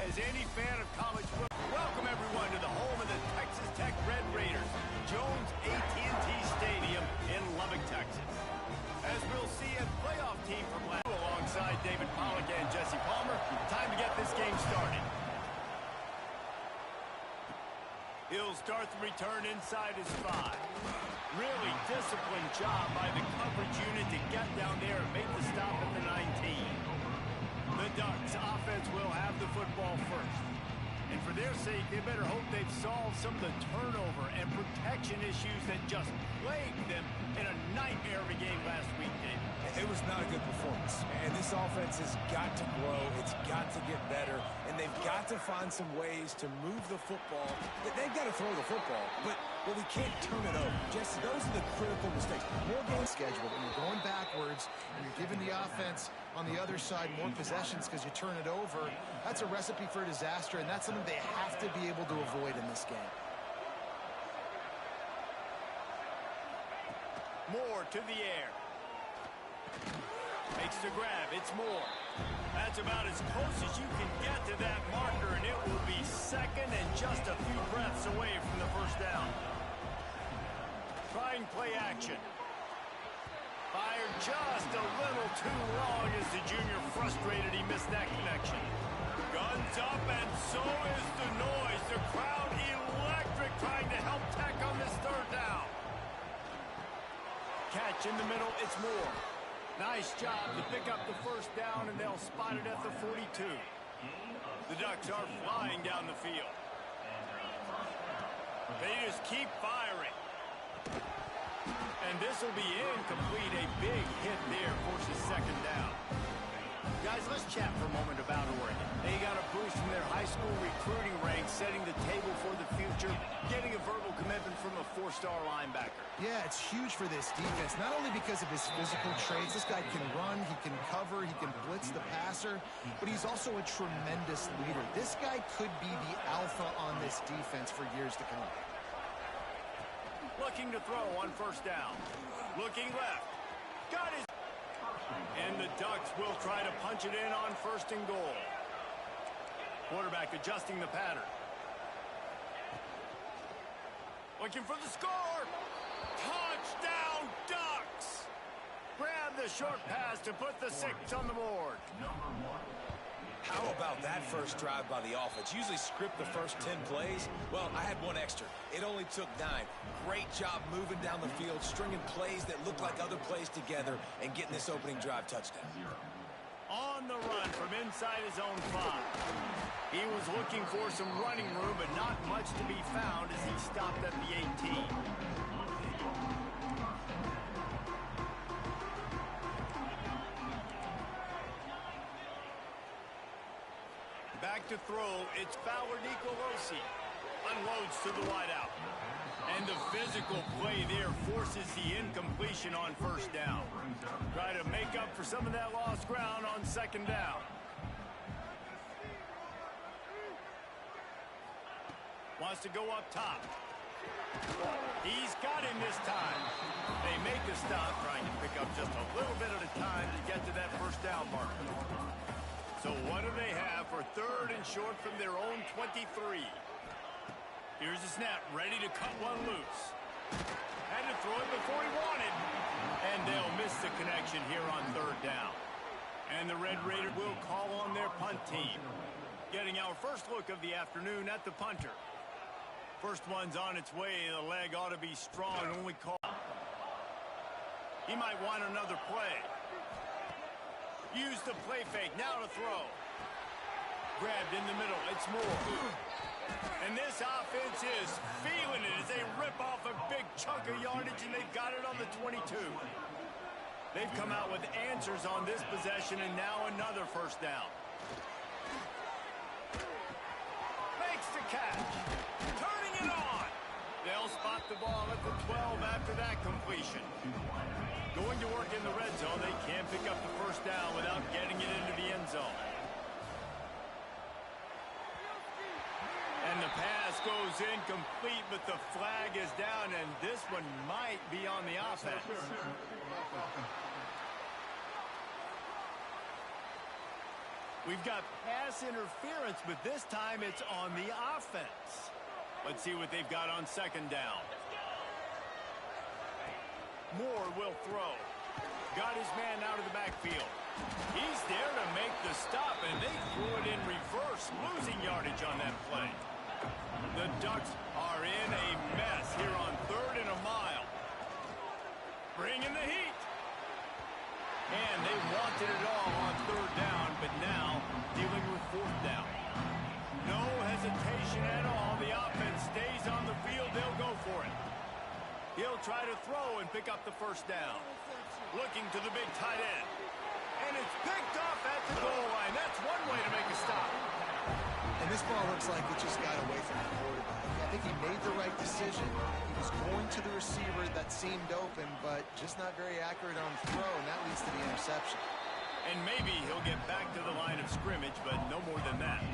As any fan of college football, welcome everyone to the home of the Texas Tech Red Raiders, Jones AT&T Stadium in Lubbock, Texas. As we'll see, a playoff team from last alongside David Pollack and Jesse Palmer. Time to get this game started. He'll start the return inside his 5. Really disciplined job by the coverage unit to get down there and make the stop at the 19. The Ducks offense will have the football first. And for their sake, they better hope they've solved some of the turnover and protection issues that just plagued them in a nightmare of a game last week, Dave. It was not a good performance. And this offense has got to grow. It's got to get better. And they've got to find some ways to move the football. They've got to throw the football, but we can't turn it over. Just those are the critical mistakes. More game scheduled, and you're going backwards, and you're giving the offense on the other side more possessions because you turn it over. That's a recipe for disaster, and that's something they have to be able to avoid in this game. Moore to the air. Makes the grab. It's Moore. That's about as close as you can get to that marker, and it will be second and just a few breaths away from the first down. Trying play action. Fired just a little too long as the junior frustrated he missed that connection. Guns up, and so is the noise. The crowd electric trying to help Tech on this third down. Catch in the middle, it's Moore. Nice job to pick up the first down, and they'll spot it at the 42. The Ducks are flying down the field. They just keep firing. And this will be incomplete. A big hit there forces second down. Guys, let's chat for a moment about Oregon. They got a boost from their high school recruiting ranks, setting the table for the future, getting a verbal commitment from a 4-star linebacker. Yeah, it's huge for this defense, not only because of his physical traits. This guy can run, he can cover, he can blitz the passer, but he's also a tremendous leader. This guy could be the alpha on this defense for years to come. Looking to throw on first down. Looking left. Got his... And the Ducks will try to punch it in on first and goal. Quarterback adjusting the pattern. Looking for the score. Touchdown, Ducks! Grab the short pass to put the 6 on the board. How about that first drive by the offense? Usually script the first 10 plays. Well, I had one extra. It only took 9. Great job moving down the field, stringing plays that look like other plays together, and getting this opening drive touchdown. On the run from inside his own 5. He was looking for some running room, but not much to be found as he stopped at the 18. Back to throw, it's Fowler Nicolosi. Unloads to the wideout. And the physical play there forces the incompletion on first down. Try to make up for some of that lost ground on second down. Wants to go up top. He's got him this time. They make a stop, trying to pick up just a little bit at a time to get to that first down marker. So what do they have for third and short from their own 23? Here's the snap, ready to cut one loose. Had to throw it before he wanted. And they'll miss the connection here on third down. And the Red Raiders will call on their punt team. Getting our first look of the afternoon at the punter. First one's on its way. The leg ought to be strong when we call. He might want another play. Use the play fake, now to throw. Grabbed in the middle, it's Moore. And this offense is feeling it as they rip off a big chunk of yardage, and they've got it on the 22. They've come out with answers on this possession, and now another first down. Makes the catch. Turning it on. They'll spot the ball at the 12 after that completion. Going to work in the red zone, they can't pick up the first down without getting it into the end zone. And the pass goes incomplete, but the flag is down, and this one might be on the offense. We've got pass interference, but this time it's on the offense. Let's see what they've got on second down. Moore will throw. Got his man out of the backfield. He's there to make the stop, and they threw it in reverse, losing yardage on that play. The Ducks are in a mess here on 3rd and a mile. Bringing the heat. And they wanted it all on 3rd down, but now dealing with 4th down. No hesitation at all. The offense stays on the field. They'll go for it. He'll try to throw and pick up the 1st down. Looking to the big tight end. And it's picked off at the goal line. That's one way to make a stop. And this ball looks like it just got away from the quarterback. I think he made the right decision. He was going to the receiver that seemed open, but just not very accurate on throw, and that leads to the interception. And maybe he'll get back to the line of scrimmage, but no more than that.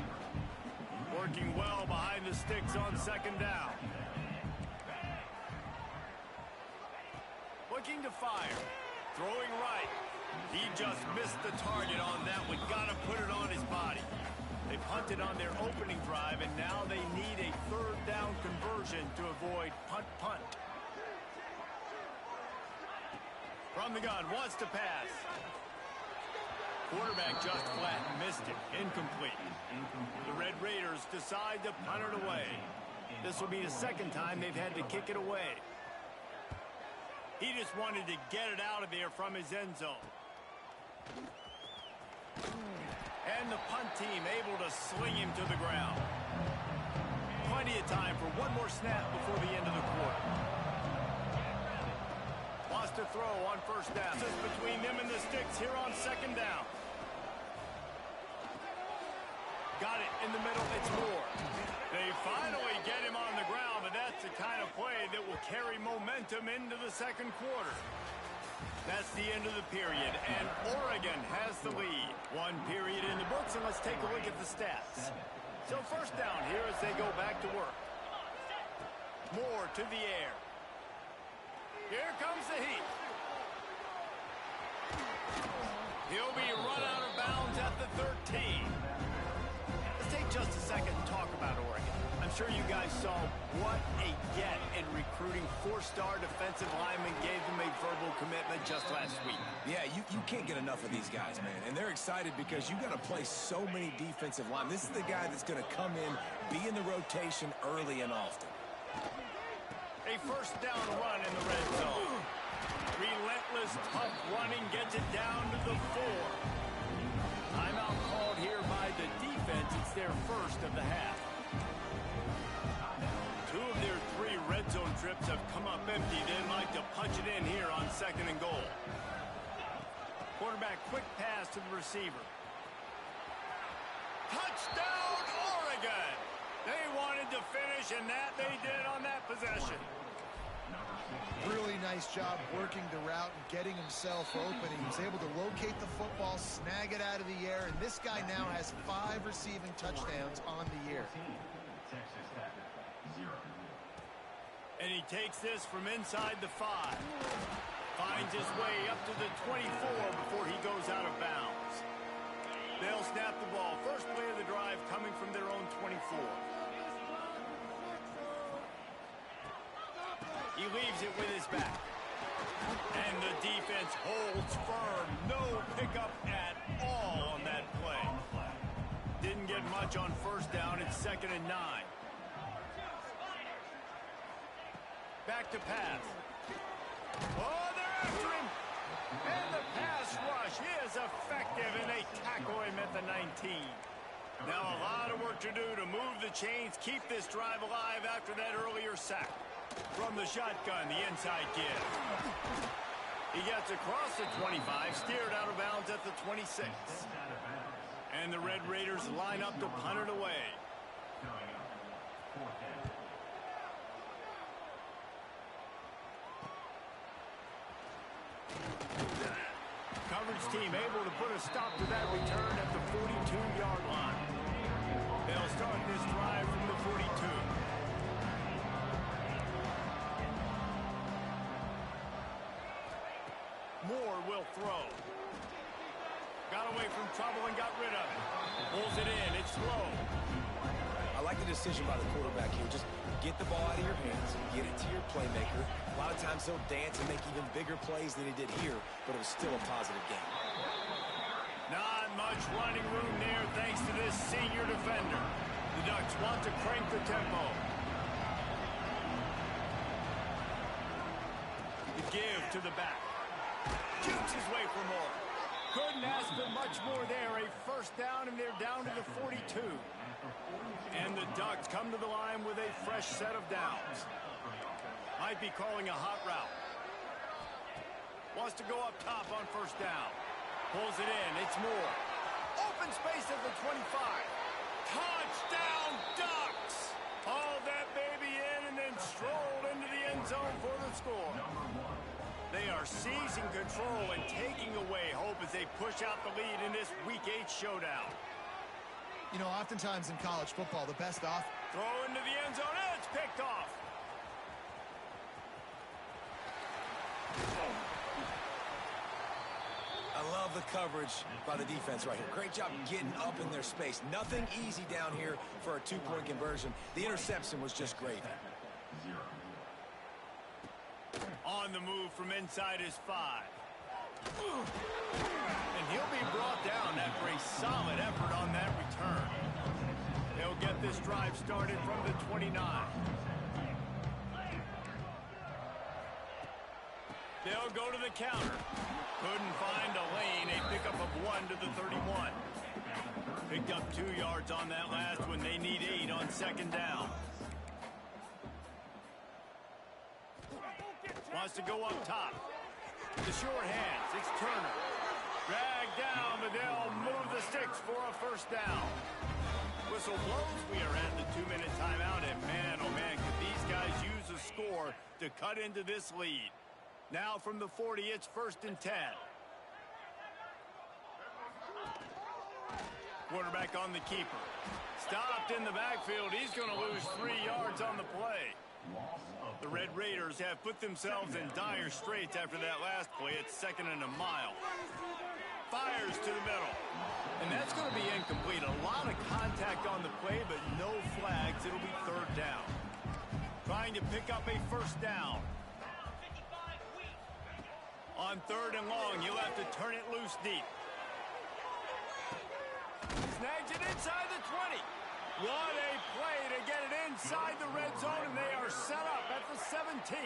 Working well behind the sticks on 2nd down. Looking to fire. Throwing right. He just missed the target on that one. Got to put it on his body. They punted on their opening drive, and now they need a 3rd down conversion to avoid punt. From the gun, wants to pass. Quarterback just flat, missed it. Incomplete. The Red Raiders decide to punt it away. This will be the 2nd time they've had to kick it away. He just wanted to get it out of there from his end zone. And the punt team able to sling him to the ground. Plenty of time for one more snap before the end of the quarter. Wants to throw on 1st down. Just between them and the sticks here on 2nd down. Got it in the middle. It's Moore. They finally get him on the ground, but that's the kind of play that will carry momentum into the 2nd quarter. That's the end of the period, and Oregon has the lead. 1 period in the books, and let's take a look at the stats. So 1st down here as they go back to work. Moore to the air. Here comes the heat. He'll be run out of bounds at the 13. Let's take just a second and talk about Oregon. I'm sure you guys saw what a get in recruiting 4-star defensive linemen gave them a verbal commitment just last week. Yeah, you can't get enough of these guys, man. And they're excited because you got to play so many defensive linemen. This is the guy that's going to come in, be in the rotation early and often. A 1st down run in the red zone. Relentless, tough running gets it down to the 4. Timeout called here by the defense. It's their 1st of the half. 2 of their 3 red zone trips have come up empty. They'd like to punch it in here on 2nd and goal. Quarterback quick pass to the receiver. Touchdown, Oregon! They wanted to finish, and that they did on that possession. Really nice job working the route and getting himself open. He was able to locate the football, snag it out of the air, and this guy now has 5 receiving touchdowns on the year. And he takes this from inside the 5. Finds his way up to the 24 before he goes out of bounds. They'll snap the ball. First play of the drive coming from their own 24. He leaves it with his back. And the defense holds firm. No pickup at all on that play. Didn't get much on 1st down. It's 2nd and 9. Back to pass. Oh, they're after him. And the pass rush is effective, and they tackle him at the 19. Now a lot of work to do to move the chains, keep this drive alive after that earlier sack. From the shotgun, the inside give. He gets across the 25, steered out of bounds at the 26. And the Red Raiders line up to punt it away. Coverage team able to put a stop to that return at the 42-yard line. They'll start this drive from the 42. Moore will throw. Got away from trouble and got rid of it. Pulls it in. It's slow. I like the decision by the quarterback here. Just get the ball out of your hands, get it to your playmaker. A lot of times he'll dance and make even bigger plays than he did here, but it was still a positive game. Not much running room there thanks to this senior defender. The Ducks want to crank the tempo. The give to the back. Shoots his way for more. Couldn't ask for much more there. A first down, and they're down to the 42. And the Ducks come to the line with a fresh set of downs. Might be calling a hot route. Wants to go up top on first down. Pulls it in. It's more. Open space at the 25. Touchdown, Ducks! Hauled that baby in and then strolled into the end zone for the score. They are seizing control and taking away hope as they push out the lead in this Week 8 showdown. You know, oftentimes in college football, the best off. Throw into the end zone, and it's picked off. I love the coverage by the defense right here. Great job getting up in their space. Nothing easy down here for a two-point conversion. The interception was just great. On the move from inside his 5. And he'll be brought down after a solid effort on that return. They'll get this drive started from the 29. They'll go to the counter. Couldn't find a lane. A pickup of 1 to the 31. Picked up 2 yards on that last one. They need 8 on second down. Wants to go up top. The short hands. It's Turner. Dragged down, but they'll move the sticks for a first down. Whistle blows. We are at the 2-minute timeout, and man, oh man, could these guys use a score to cut into this lead. Now from the 40, it's 1st and 10. Quarterback on the keeper. Stopped in the backfield. He's going to lose 3 yards on the play. The Red Raiders have put themselves in dire straits after that last play. It's 2nd and a mile. Fires to the middle. And that's going to be incomplete. A lot of contact on the play, but no flags. It'll be 3rd down. Trying to pick up a first down. On 3rd and long, you'll have to turn it loose deep. Snags it inside the 20. What a play to get it inside the red zone, and they are set up at the 17.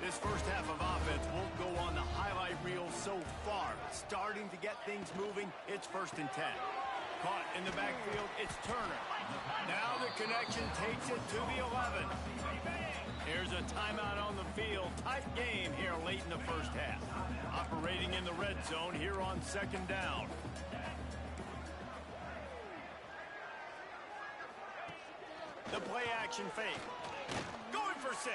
This first half of offense won't go on the highlight reel so far. Starting to get things moving, it's 1st and 10. Caught in the backfield, it's Turner. Now the connection takes it to the 11. Here's a timeout on the field. Tight game here late in the first half. Operating in the red zone here on 2nd down. The play-action fake. Going for 6.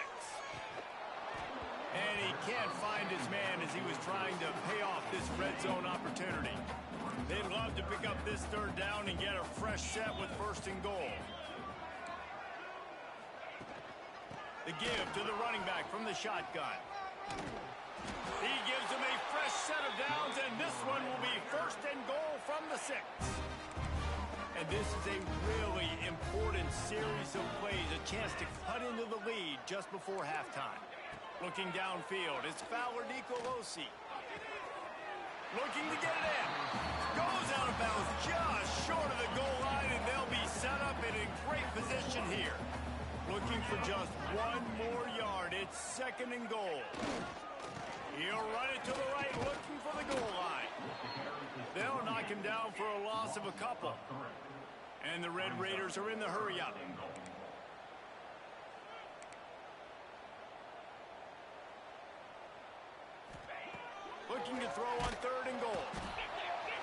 And he can't find his man as he was trying to pay off this red zone opportunity. They'd love to pick up this 3rd down and get a fresh set with 1st and goal. The give to the running back from the shotgun. He gives him a fresh set of downs, and this one will be 1st and goal from the 6. And this is a really important series of plays, a chance to cut into the lead just before halftime. Looking downfield, it's Fowler Nicolosi. Looking to get it in. Goes out of bounds just short of the goal line, and they'll be set up and in great position here. Looking for just 1 more yard. It's 2nd and goal. He'll run it to the right, looking for the goal line. They'll knock him down for a loss of a couple. And the Red Raiders are in the hurry-up. Looking to throw on 3rd and goal.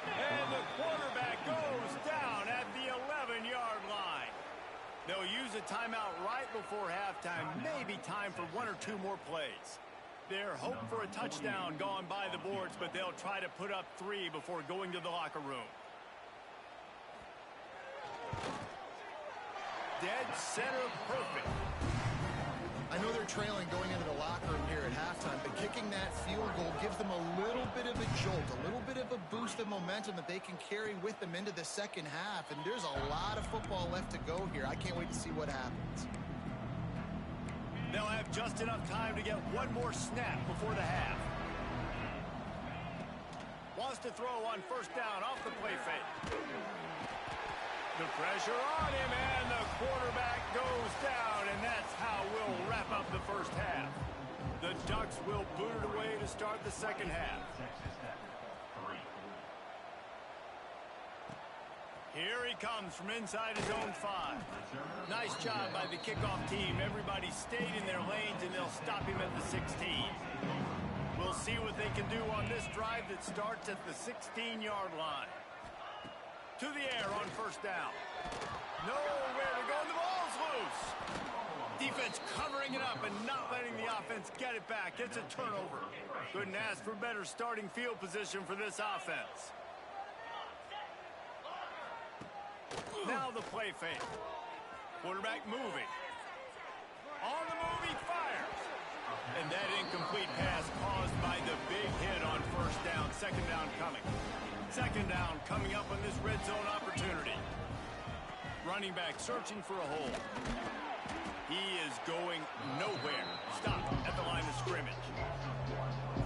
And the quarterback goes down at the 11-yard line. They'll use a timeout right before halftime. Maybe time for 1 or 2 more plays. They're hoping for a touchdown gone by the boards, but they'll try to put up 3 before going to the locker room. Dead center perfect. I know they're trailing going into the locker room here at halftime, but kicking that field goal gives them a little bit of a jolt, a little bit of a boost of momentum that they can carry with them into the second half. And there's a lot of football left to go here. I can't wait to see what happens. They'll have just enough time to get one more snap before the half. Wants to throw on first down off the play fake. The pressure on him, and the quarterback goes down, and that's how we'll wrap up the first half. The Ducks will boot it away to start the second half. Here he comes from inside his own 5. Nice job by the kickoff team. Everybody stayed in their lanes, and they'll stop him at the 16. We'll see what they can do on this drive that starts at the 16-yard line. To the air on first down. Nowhere to go, and the ball's loose. Defense covering it up and not letting the offense get it back. It's a turnover. Couldn't ask for better starting field position for this offense. Now the play fake. Quarterback moving. On the move, he fires. And that incomplete pass caused by the big hit on first down. Second down coming. Second down coming up on this red zone opportunity. Running back searching for a hole. He is going nowhere. Stop at the line of scrimmage.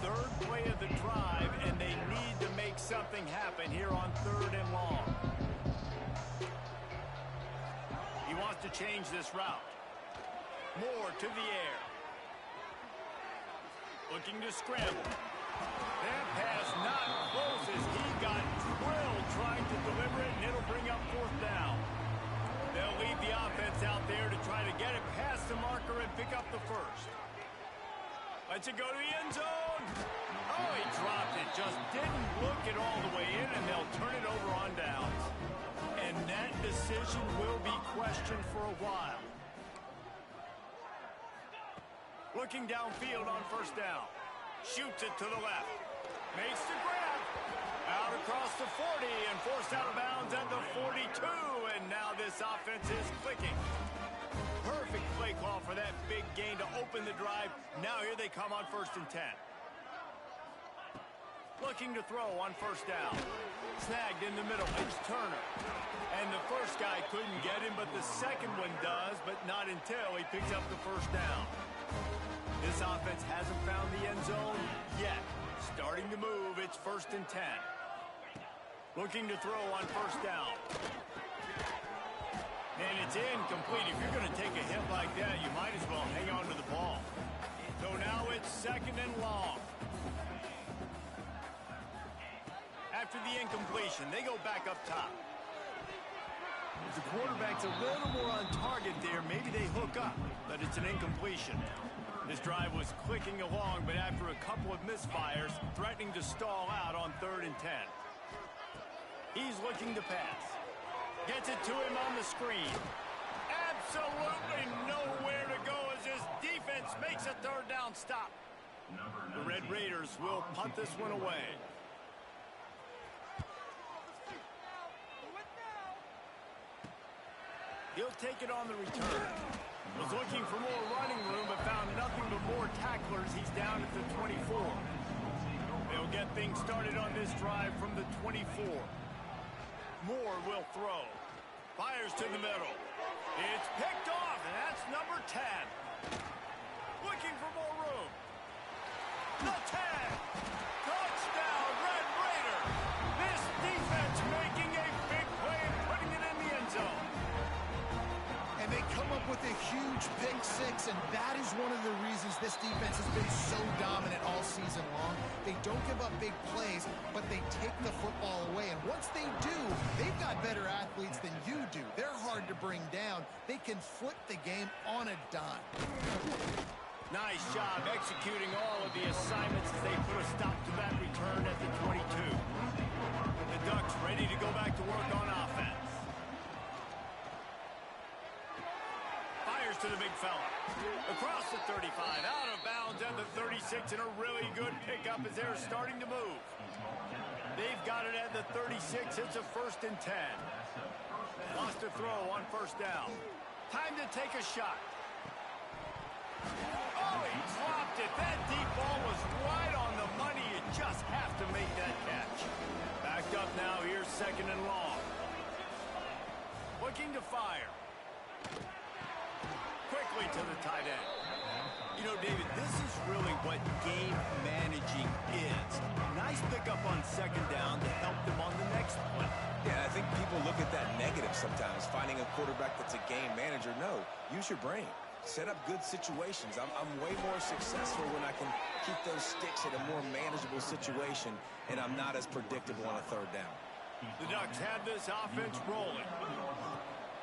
Third play of the drive, and they need to make something happen here on 3rd and long. He wants to change this route. More to the air. Looking to scramble. That pass not close as he got drilled trying to deliver it, and it'll bring up 4th down. They'll leave the offense out there to try to get it past the marker and pick up the first. Lets it go to the end zone. Oh, he dropped it. Just didn't look it all the way in, and they'll turn it over on downs. And that decision will be questioned for a while. Looking downfield on first down. Shoots it to the left. Makes the grab. Out across the 40 and forced out of bounds at the 42. And now this offense is clicking. Perfect play call for that big gain to open the drive. Now here they come on 1st and 10. Looking to throw on first down. Snagged in the middle. It's Turner. And the first guy couldn't get him, but the second one does, but not until he picks up the first down. This offense hasn't found the end zone yet. Starting to move, it's 1st and 10. Looking to throw on first down. And it's incomplete. If you're going to take a hit like that, you might as well hang on to the ball. So now it's 2nd and long. After the incompletion, they go back up top. If the quarterback's a little more on target there, maybe they hook up, but it's an incompletion. This drive was clicking along, but after a couple of misfires, threatening to stall out on 3rd and 10. He's looking to pass. Gets it to him on the screen. Absolutely nowhere to go as his defense makes a 3rd down stop. The Red Raiders will punt this one away. He'll take it on the return. Was looking for more running room, but found nothing but more tacklers. He's down at the 24. They'll get things started on this drive from the 24. Moore will throw. Fires to the middle. It's picked off, and that's number 10. Looking for more room. The 10. Touchdown, Red Raider. This defense making a big play and putting it in the end zone. And they come up with a huge pick 6, and that is one of the reasons this defense has been so dominant all season long. They don't give up big plays, but they take the football away. And once they do, they've got better athletes than you do. They're hard to bring down. They can flip the game on a dime. Nice job executing all of the assignments as they put a stop to that return at the 22. The Ducks ready to go back to work on offense. Fires to the big fella. Across the 35, out of bounds at the 36, and a really good pickup as they're starting to move. They've got it at the 36. It's a 1st and 10. Lost a throw on first down. Time to take a shot. Oh, he dropped it. That deep ball was right on the money. You just have to make that catch. Backed up now. Here's second and long. Looking to fire. Quickly to the tight end. You know, David, this is really what game managing is. Nice pickup on second down to help them on the next play. Yeah, I think people look at that negative sometimes, finding a quarterback that's a game manager. No, use your brain. Set up good situations. I'm way more successful when I can keep those sticks in a more manageable situation, and I'm not as predictable on a third down. The Ducks have this offense rolling.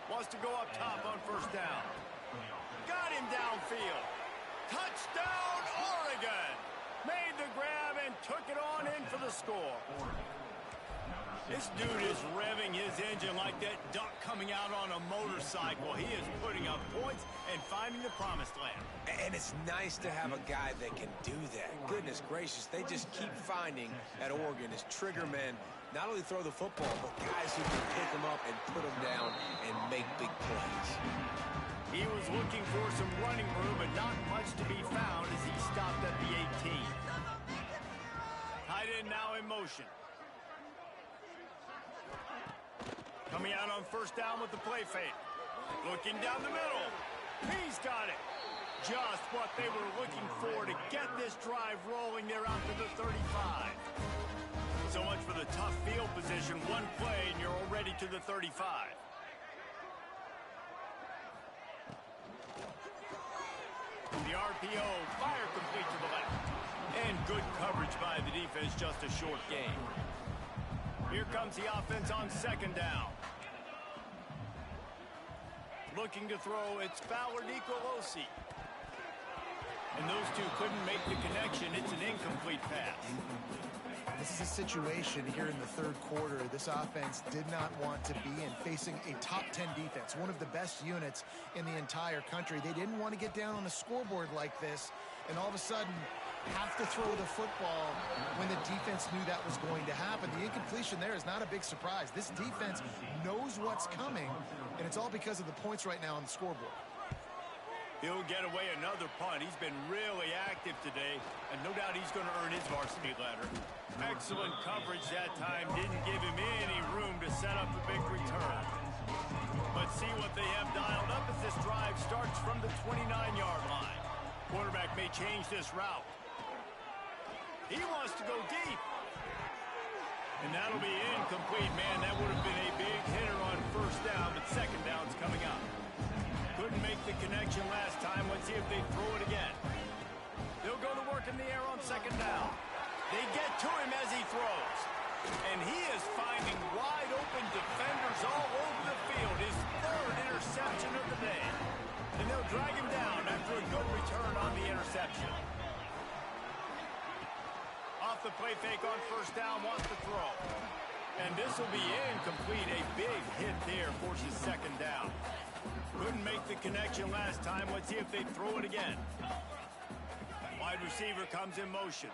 Wants to go up top on first down. Got him downfield. Touchdown, Oregon! Made the grab and took it on in for the score. This dude is revving his engine like that duck coming out on a motorcycle. He is putting up points and finding the promised land. And it's nice to have a guy that can do that. Goodness gracious, they just keep finding at Oregon as trigger men not only throw the football, but guys who can pick them up and put them down and make big plays. He was looking for some running room, but not much to be found as he stopped at the 18. Tight end now in motion. Coming out on first down with the play fake. Looking down the middle. He's got it. Just what they were looking for to get this drive rolling there out to the 35. So much for the tough field position. One play and you're already to the 35. The RPO, fire complete to the left. And good coverage by the defense, just a short gain. Here comes the offense on second down. Looking to throw, it's Fowler Nicolosi. And those two couldn't make the connection. It's an incomplete pass. This is a situation here in the third quarter this offense did not want to be in, facing a top 10 defense, one of the best units in the entire country. They didn't want to get down on the scoreboard like this and all of a sudden have to throw the football when the defense knew that was going to happen. The incompletion there is not a big surprise. This defense knows what's coming, and it's all because of the points right now on the scoreboard. He'll get away another punt. He's been really active today, and no doubt he's going to earn his varsity letter. Excellent coverage that time. Didn't give him any room to set up a big return. But see what they have dialed up as this drive starts from the 29-yard line. Quarterback may change this route. He wants to go deep. And that'll be incomplete. Man, that would have been a big hitter on first down, but second down's coming up. Couldn't make the connection last time. Let's see if they throw it again. They'll go to work in the air on second down. They get to him as he throws. And he is finding wide open defenders all over the field. His third interception of the day. And they'll drag him down after a good return on the interception. Off the play fake on first down, wants to throw. And this will be incomplete. A big hit there forces second down. Couldn't make the connection last time. Let's see if they throw it again. Wide receiver comes in motion.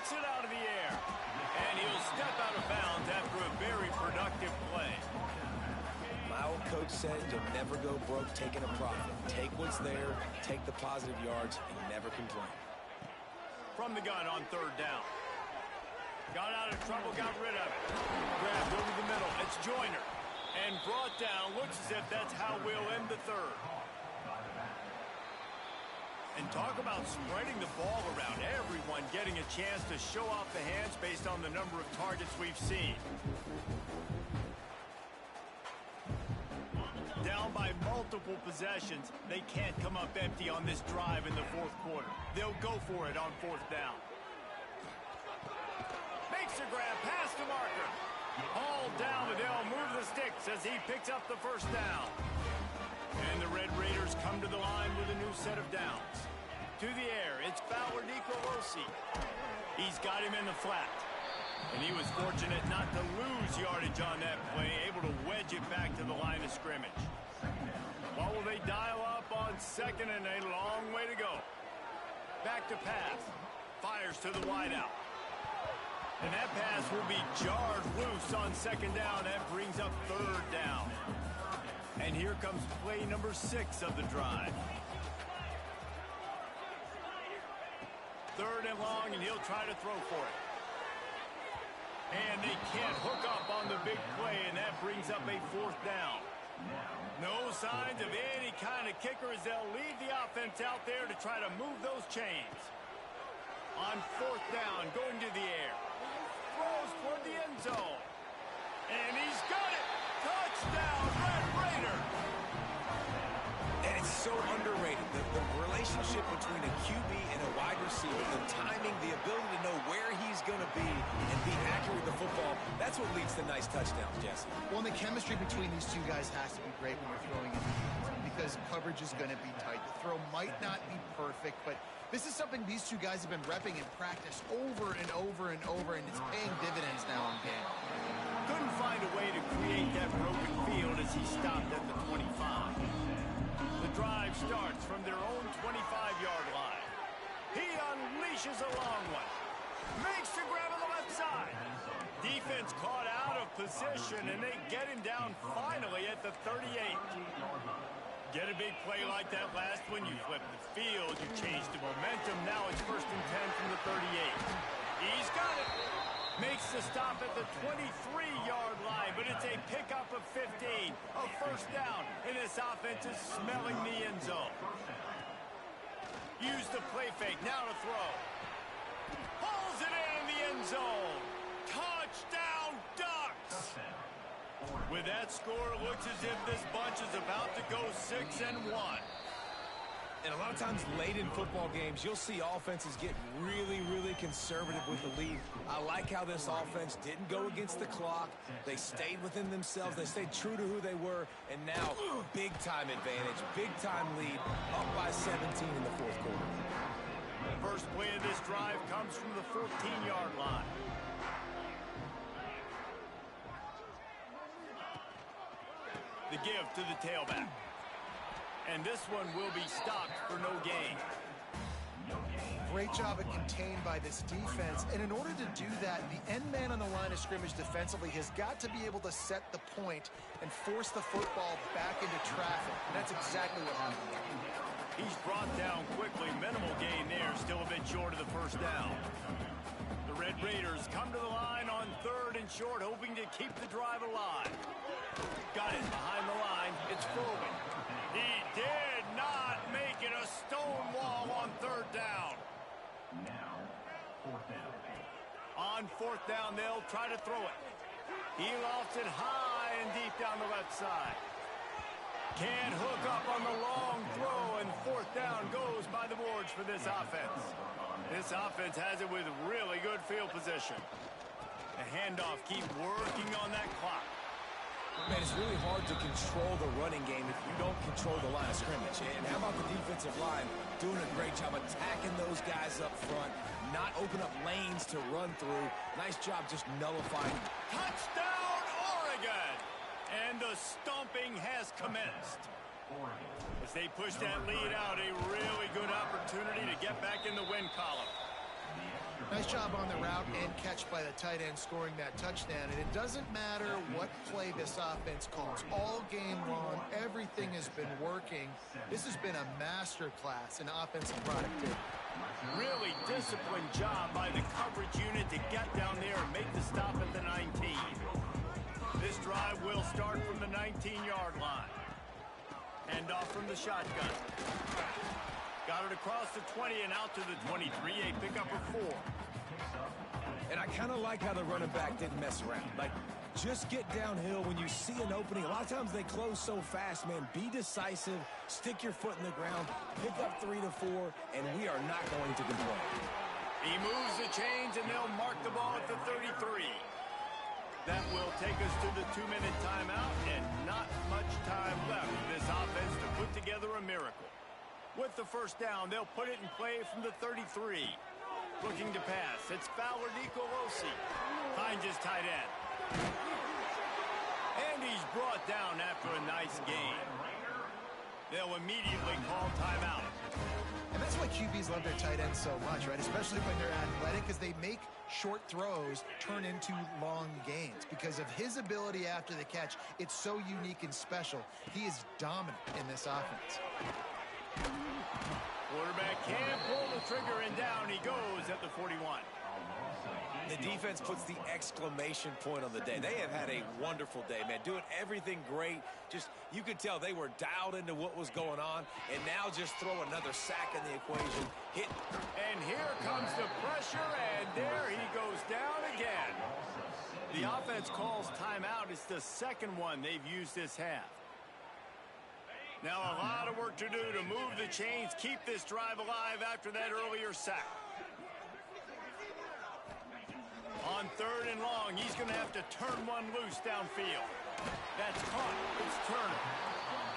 Puts it out of the air. And he'll step out of bounds after a very productive play. My old coach said you'll never go broke taking a profit. Take what's there, take the positive yards, and never complain. From the gun on third down. Got out of trouble, got rid of it. Grabbed over the middle. It's Joyner. And brought down. Looks as if that's how we'll end the third. And talk about spreading the ball around. Everyone getting a chance to show off the hands based on the number of targets we've seen. Down by multiple possessions. They can't come up empty on this drive in the fourth quarter. They'll go for it on fourth down. Makes a grab past the marker. Hauled down, but they'll move the sticks as he picks up the first down. And the Red Raiders come to the line with a new set of downs. To the air, it's Fowler Nicolosi. He's got him in the flat. And he was fortunate not to lose yardage on that play, able to wedge it back to the line of scrimmage. What will they dial up on second and a long way to go? Back to pass. Fires to the wideout. And that pass will be jarred loose on second down. That brings up third down. And here comes play number 6 of the drive. 3rd and long, and he'll try to throw for it. And they can't hook up on the big play, and that brings up a 4th down. No signs of any kind of kicker as they'll leave the offense out there to try to move those chains. On 4th down, going to the air. Throws toward the end zone. And he's got it! Touchdown, Red Raider! And it's so underrated. The relationship between a QB and a wide receiver, the timing, the ability to know where he's going to be and be accurate with the football, that's what leads to nice touchdowns, Jesse. Well, and the chemistry between these two guys has to be great when you're throwing in the hands because coverage is going to be tight. The throw might not be perfect, but this is something these two guys have been repping in practice over and over and over, and it's paying dividends now in game. Couldn't find a way to create that broken field as he stopped at the 25. The drive starts from their own 25-yard line. He unleashes a long one. Makes the grab on the left side. Defense caught out of position, and they get him down finally at the 38. Get a big play like that last one, you flip the field, you change the momentum. Now it's 1st and 10 from the 38. He's got it. Makes the stop at the 23-yard line, but it's a pickup of 15, a 1st down, and this offense is smelling the end zone. Use the play fake, now to throw. Pulls it in the end zone. Touchdown, Ducks! With that score, it looks as if this bunch is about to go 6-1. And a lot of times late in football games, you'll see offenses get really, really conservative with the lead. I like how this offense didn't go against the clock. They stayed within themselves. They stayed true to who they were. And now, big-time advantage, big-time lead, up by 17 in the 4th quarter. First play of this drive comes from the 14-yard line. The give to the tailback. And this one will be stopped for no gain. Great job at contained by this defense. And in order to do that, the end man on the line of scrimmage defensively has got to be able to set the point and force the football back into traffic. And that's exactly what happened. He's brought down quickly. Minimal gain there. Still a bit short of the 1st down. The Red Raiders come to the line on 3rd and short, hoping to keep the drive alive. Got it behind the line. It's Foreman. He did not make it a stone wall on 3rd down. Now, 4th down. On 4th down, they'll try to throw it. He lofts it high and deep down the left side. Can't hook up on the long throw, and 4th down goes by the boards for this offense. This offense has it with really good field position. The handoff, keep working on that clock. Man, it's really hard to control the running game if you don't control the line of scrimmage. And how about the defensive line doing a great job attacking those guys up front, not open up lanes to run through. Nice job just nullifying. Touchdown, Oregon! And the stomping has commenced. As they push that lead out, a really good opportunity to get back in the win column. Nice job on the route and catch by the tight end scoring that touchdown. And it doesn't matter what play this offense calls. All game long, everything has been working. This has been a masterclass in offensive productivity. Really disciplined job by the coverage unit to get down there and make the stop at the 19. This drive will start from the 19-yard line. Hand off from the shotgun. Got it across the 20 and out to the 23, a pickup of 4. And I kind of like how the running back didn't mess around. Like, just get downhill when you see an opening. A lot of times they close so fast, man. Be decisive, stick your foot in the ground, pick up 3 to 4, and we are not going to complain. He moves the chains, and they'll mark the ball at the 33. That will take us to the 2-minute timeout, and not much time left for this offense to put together a miracle. With the 1st down, they'll put it in play from the 33. Looking to pass. It's Fowler Nicolosi. Finds his tight end. And he's brought down after a nice gain. They'll immediately call timeout. And that's why QBs love their tight ends so much, right? Especially when they're athletic, because they make short throws turn into long gains. Because of his ability after the catch, it's so unique and special. He is dominant in this offense. Quarterback can't pull the trigger, and down he goes at the 41. The defense puts the exclamation point on the day. They have had a wonderful day, man. Doing everything great. Just, you could tell they were dialed into what was going on, and now just throw another sack in the equation. Hit. And here comes the pressure, and there he goes down again. The offense calls timeout. It's the second one they've used this half. Now a lot of work to do to move the chains, keep this drive alive after that earlier sack. On 3rd and long, he's going to have to turn one loose downfield. That's caught. It's Turner.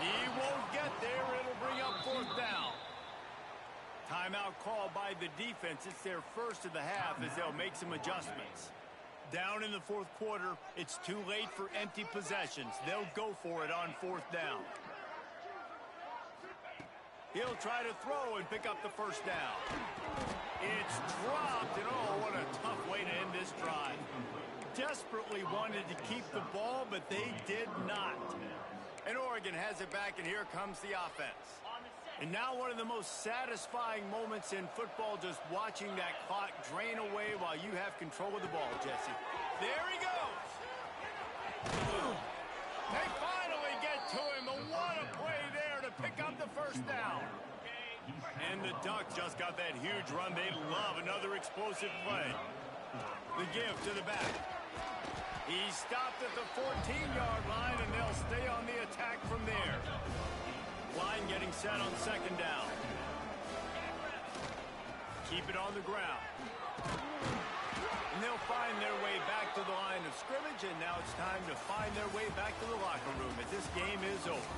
He won't get there. It'll bring up 4th down. Timeout called by the defense. It's their first of the half as they'll make some adjustments. Down in the 4th quarter, it's too late for empty possessions. They'll go for it on 4th down. He'll try to throw and pick up the 1st down. It's dropped, and oh, what a tough way to end this drive. Desperately wanted to keep the ball, but they did not. And Oregon has it back, and here comes the offense. And now one of the most satisfying moments in football, just watching that clock drain away while you have control of the ball, Jesse. There he goes. They finally get to him, but what a play there to pick up the 1st down. And the Ducks just got that huge run. They love another explosive play. The give to the back. He stopped at the 14-yard line, and they'll stay on the attack from there. Line getting set on 2nd down. Keep it on the ground. And they'll find their way back to the line of scrimmage, and now it's time to find their way back to the locker room as this game is over.